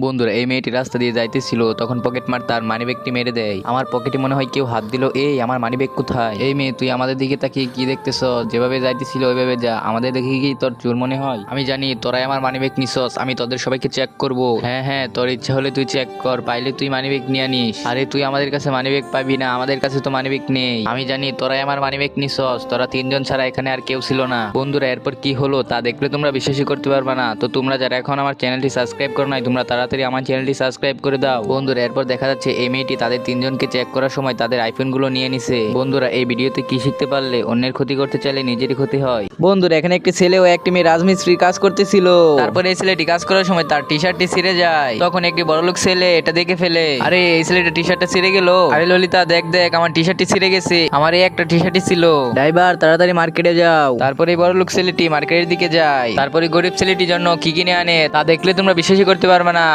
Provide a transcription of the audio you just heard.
বন্ধুরা, এই মেয়েটি রাস্তা দিয়ে যাইতেছিল, তখন পকেট মার তার মানিব্যাগটি মেরে দেয়। আমার পকেটে মনে হয় কেউ হাত দিল। এই আমার মানিব্যাগ কোথায়? এই মেয়ে, তুই আমাদের দিকে তাকিয়ে কি দেখতেছ? যেভাবে যাইতেছিল ওইভাবে যা, আমাদের দেখে কি তোর চোর মনে হয়? আমি জানি তোরাই আমার মানিব্যাগ নিছস, আমি তোদের সবাইকে চেক করব। হ্যাঁ হ্যাঁ, তোর ইচ্ছা হলে তুই চেক কর, পাইলে তুই মানিব্যাগ নিয়ে নিস। আরে তুই আমাদের কাছে মানিব্যাগ পাবি না, আমাদের কাছে তো মানিব্যাগ নেই। আমি জানি তোরাই আমার মানিব্যাগ নিছস, তোরা তিনজন ছাড়া এখানে আর কেউ ছিল না। বন্ধুরা, এরপর কি হলো তা দেখলে তোমরা বিশ্বাসই করতে পারবে না। তো তোমরা যারা এখন আমার চ্যানেলটি সাবস্ক্রাইব করো নাই, তোমরা তাড়াতাড়ি আমার চ্যানেলটি সাবস্ক্রাইব করে দাও। বন্ধুরা, এরপর দেখা যাচ্ছে এই মেয়েটি তাদের তিনজনকে চেক করার সময় তাদের আইফোন গুলো নিয়ে নিছে। বন্ধুরা, এই ভিডিওতে কি শিখতে পারলে? অন্যের ক্ষতি করতে চাইলে নিজেরই ক্ষতি হয়। বন্ধুরা, এখানে একটি ছেলে ও একটি মেয়ে রাজমিস্ত্রি কাজ করতেছিল। তারপরে এই ছেলেটি কাজ করার সময় তার টি শার্টটি ছিঁড়ে যায়। তখন একটি বড়লোক ছেলে এটা দেখে ফেলে। আরে, এই ছেলেটা টি শার্টটা ছিঁড়ে গেল। আরে ললিতা, দেখ দেখ, আমার টি শার্টটি ছিঁড়ে গেছে। আমার এই একটা টি শার্টই ছিল। ড্রাইভার, তাড়াতাড়ি মার্কেটে যাও। তারপরে এই বড়লোক ছেলেটি মার্কেটের দিকে যায়। তারপরে গরিব ছেলেটির জন্য কি কিনে আনে তা দেখলে তোমরা বিশ্বাসই করতে পারবে না।